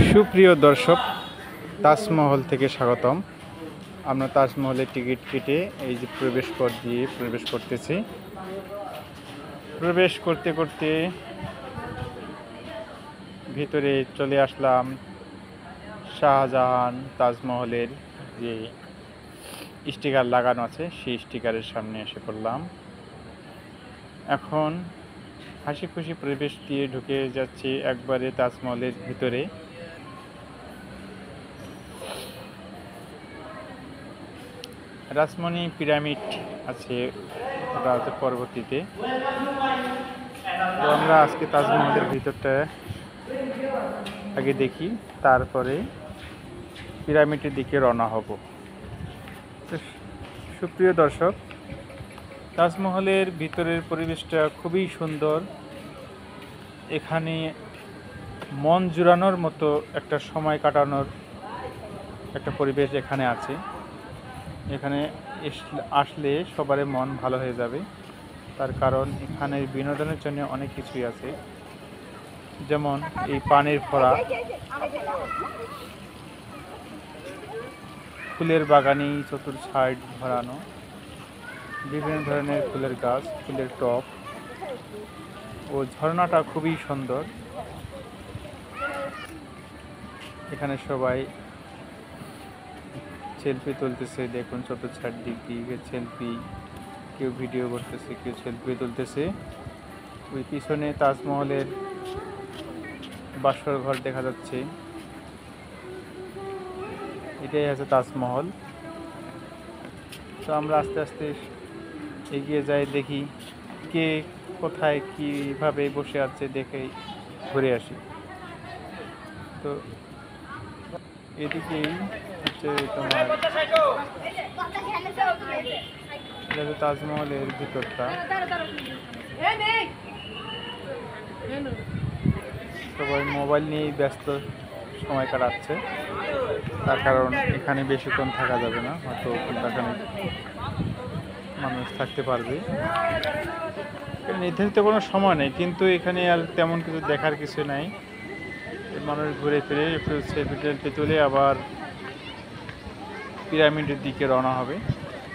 সুপ্রিয় দর্শক, তাজমহল থেকে স্বাগতম। আমরা তাজমহলের টিকিট কেটে এই যে প্রবেশ পথ দিয়ে প্রবেশ করতেছি। প্রবেশ করতে করতে ভিতরে চলে আসলাম শাহজাহান তাজমহলের যে স্টিকার লাগানো আছে সেই স্টিকারের সামনে এসে পড়লাম। এখন হাসি খুশি প্রবেশ দিয়ে ঢুকে যাচ্ছি একবারে তাজমহলের ভিতরে। রাসমণি পিরামিড আছে, ওটা হচ্ছে পরবর্তীতে। তো আমরা আজকে তাজমহলের ভিতরটা আগে দেখি, তারপরে পিরামিডের দিকে রওনা হব। সুপ্রিয় দর্শক, তাজমহলের ভিতরের পরিবেশটা খুবই সুন্দর। এখানে মন জুড়ানোর মতো একটা সময় কাটানোর একটা পরিবেশ এখানে আছে। এখানে আসলে সবারই মন ভালো হয়ে যাবে, তার কারণ এখানে বিনোদনের জন্য অনেক কিছুই আছে, যেমন এই পানির ফোঁড়া, ফুলের বাগানি চতুর সাইড ভরানো, বিভিন্ন ধরনের ফুলের গাছ, ফুলের টব ও ঝর্ণাটা খুবই সুন্দর। এখানে সবাই সেলফি তুলতেছে, দেখুন চতুর সাইড দিক দিয়ে সেলফি, কেউ ভিডিও করতেছে, কেউ সেলফি তুলতেছে। ওই পিছনে তাজমহলের বাসর ঘর দেখা যাচ্ছে, এটাই আছে তাজমহল। তো আমরা আস্তে আস্তে এগিয়ে যাই, দেখি কে কোথায় কীভাবে বসে আছে, দেখে ঘুরে আসি। তো এদিকেই হচ্ছে তোমার তাজমহলের ভিতরটা। সবাই মোবাইল নিয়েই ব্যস্ত সময় কাটাচ্ছে, তার কারণ এখানে বেশিক্ষণ থাকা যাবে না, হয়তো এখানে মানুষ থাকতে পারবে। নির্ধারিত কোনো সময় নেই, কিন্তু এখানে আর তেমন কিছু দেখার কিছু নাই। মানুষ ঘুরে ফিরে একটু সেলফি টেলফি তুলে আবার পিরামিডের দিকে রওনা হবে,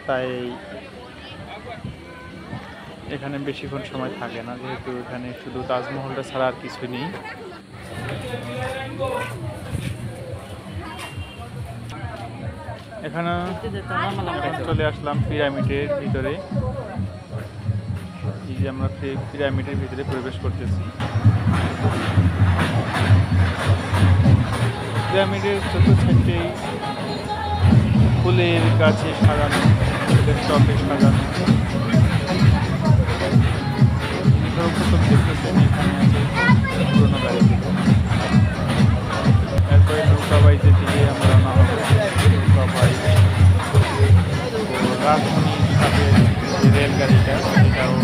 তাই এখানে বেশিক্ষণ সময় থাকে না, যেহেতু এখানে শুধু তাজমহলটা ছাড়া আর কিছু নেই। এখানে চলে আসলাম পিরামিডের ভিতরে। এই যে আমরা পিরামিডের ভিতরে প্রবেশ করতেছি। পিরামিডের চতুর্থেই ফুলের গাছে সাজানো, ফুলের টবে সাজানো। সর্বপ্রথম দেখতেছেন এখানে আছে পুরোনো গাড়িগুলো। এরপরে নৌকাবাইতে দিয়ে আমরা রওনা হব। নৌকাবাই রাসমণির সাথে যে রেলগাড়িটা, সেটাও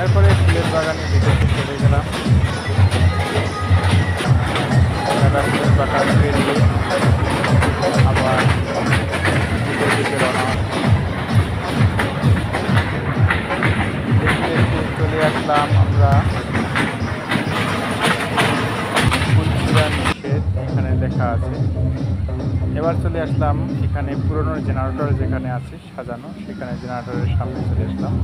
এরপরে ফুলের বাগানের ভিতরে চলে গেলাম। ফুলের বাগান পেরিয়ে আবার ভিতর দিকে রওনা চলে আসলাম আমরা ফুলচূড়া নিষেধ, এখানে লেখা আছে। এবার চলে আসলাম এখানে পুরনো জেনারেটর যেখানে আছে সাজানো, সেখানে জেনারেটরের সামনে চলে আসলাম।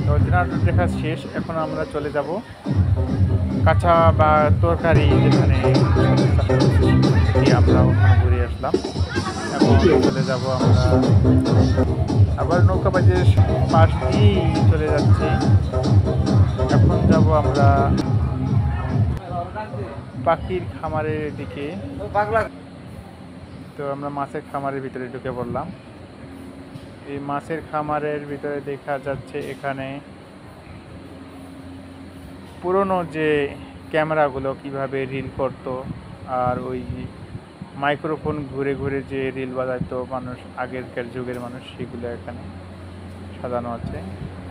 তো জেনারেটর দেখা শেষ, এখন আমরা চলে যাব কাঁচা বা তরকারি যেখানে আমরা ওখানে ঘুরে আসলাম। এখন চলে যাব আমরা আবার নৌকাবাজের পাশ দিয়েই চলে যাচ্ছি। এখন যাব আমরা পাখির খামারের দিকে। তো আমরা মাছের খামারের ভিতরে ঢুকে পড়লাম। এই মাছের খামারের ভিতরে দেখা যাচ্ছে এখানে পুরনো যে ক্যামেরাগুলো কিভাবে রিল করতো, আর ওই মাইক্রোফোন ঘুরে ঘুরে যে রিল বাজাইতো মানুষ, আগেরকার যুগের মানুষ, সেগুলো এখানে সাজানো আছে।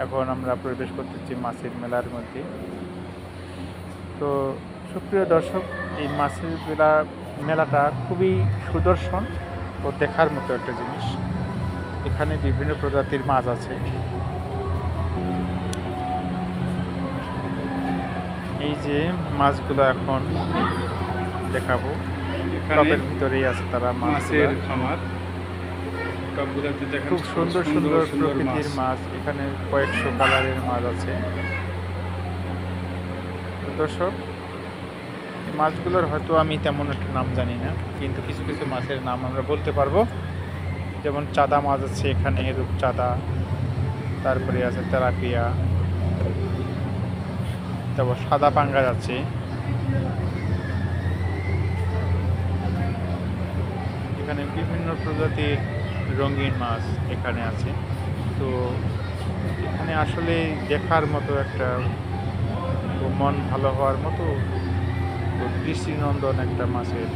এখন আমরা প্রবেশ করতেছি মাছের মেলার মধ্যে। তো সুপ্রিয় দর্শক, এই মাছের মেলাটা খুবই সুদর্শন ও দেখার মতো একটা জিনিস। এখানে বিভিন্ন প্রজাতির মাছ আছে। এই যে মাছগুলো এখন দেখাবো, টবের ভিতরেই আছে তারা মাছের খামার। খুব সুন্দর সুন্দর প্রকৃতির মাছ, এখানে কয়েকশো কালারের মাছ আছে। দর্শক, এই মাছগুলোর হয়তো আমি তেমন একটা নাম জানি না, কিন্তু কিছু কিছু মাছের নাম আমরা বলতে পারবো। যেমন চাঁদা মাছ আছে এখানে, রূপচাঁদা, তারপরে আছে তেলাপিয়া, তারপর সাদা পাঙ্গাস আছে। এখানে বিভিন্ন প্রজাতির রঙিন মাছ এখানে আছে। তো এখানে আসলে দেখার মতো একটা, মন ভালো হওয়ার মতো দৃষ্টিনন্দন একটা মাছের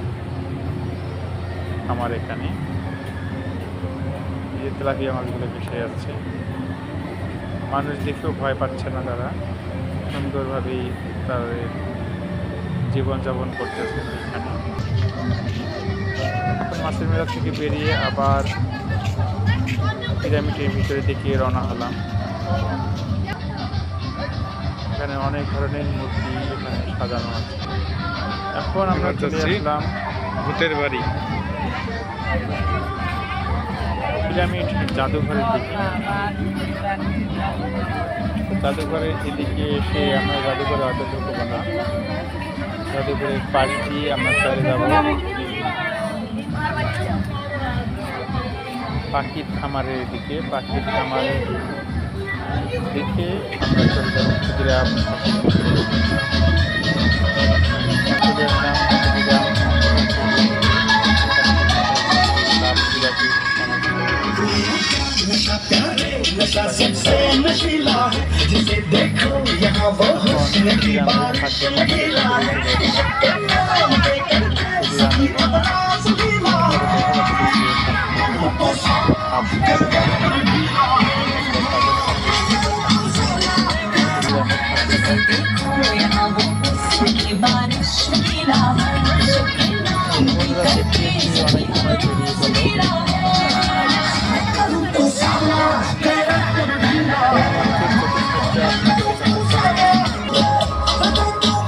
আমার এখানে। এই যে তেলাপিয়া মাছগুলো ভেসে যাচ্ছে, মানুষ দেখেও ভয় পাচ্ছে না, তারা সুন্দরভাবেই তাদের জীবনযাপন করতেছে এখানে। এখন মাছের মেলা থেকে বেরিয়ে আবার পিরামিডের ভিতরে দিকে রওনা হলাম। এখানে অনেক ধরনের মূর্তি এখানে সাজানো আছে। এখন আমরা চলে আসলাম ভূতের বাড়ি, পিরামিড জাদুঘরের দিকে। জাদুঘরের এদিকে এসে আমরা জাদুঘরে হয়তো ঢুকবো না, জাদুঘরের পাশ দিয়ে আমরা চলে যাব পাখির খামারের দিকে। পাখির খামারের দিকে আমরা চলে যাব ক্ষুদিরাম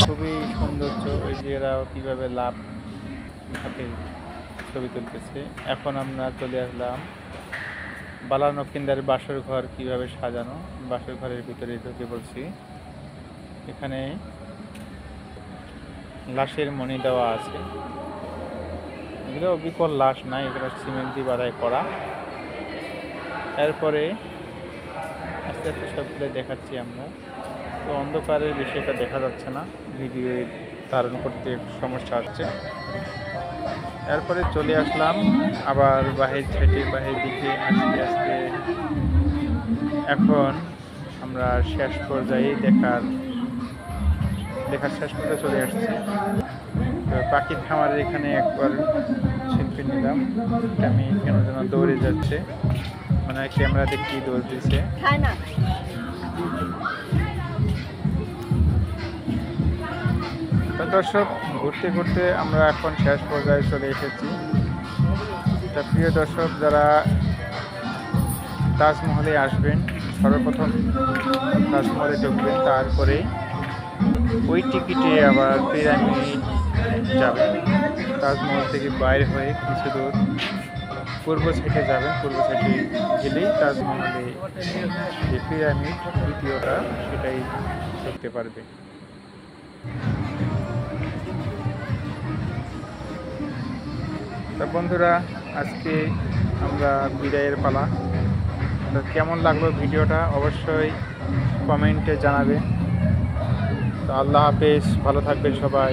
খুবই সৌন্দর্য। ওই যে এরা কীভাবে লাভ হাতে ছবি তুলতেছে। এখন আমরা চলে আসলাম বালানকিন্দার বাসর ঘর কীভাবে সাজানো, বাসর ঘরের ভিতরে ঢুকে বলছি। এখানে লাশের মণি দেওয়া আছে। এগুলো বিকল লাশ না, এগুলো সিমেন্ট দিয়ে বাধাই করা। এরপরে আস্তে আস্তে সবগুলো দেখাচ্ছি আমরা। তো অন্ধকারের বিষয়টা দেখা যাচ্ছে না, ভিডিও ধারণ করতে একটু সমস্যা হচ্ছে। এরপরে চলে আসলাম আবার বাহির সাইডে, বাহির দিকে আস্তে আস্তে। এখন আমরা শেষ পর্যায়ে দেখার শেষ পর্যায়ে চলে আসছি। তো পাখির খামারের এখানে একবার সেলফি নিলাম। আমি কেন যেন দৌড়ে যাচ্ছে, মানে ক্যামেরা দেখি দৌড় দিচ্ছে। তো দর্শক, ঘুরতে ঘুরতে আমরা এখন শেষ পর্যায়ে চলে এসেছি। তা প্রিয় দর্শক, যারা তাজমহলে আসবেন, সর্বপ্রথম তাজমহলে ঢুকবেন, তারপরে ওই টিকিটে আবার পিরামিড যাবেন। তাজমহল থেকে বাইরে হয়ে কিছু দূর পূর্ব সাইডে যাবেন। পূর্ব সাইডে গেলেই তাজমহলে যে পিরামিড দ্বিতীয়টা, সেটাই দেখতে পারবে। তা বন্ধুরা, আজকে আমরা বিদায়ের পালা। তো কেমন লাগলো ভিডিওটা অবশ্যই কমেন্টে জানাবেন। তো আল্লাহ হাফেজ, ভালো থাকবেন সবাই।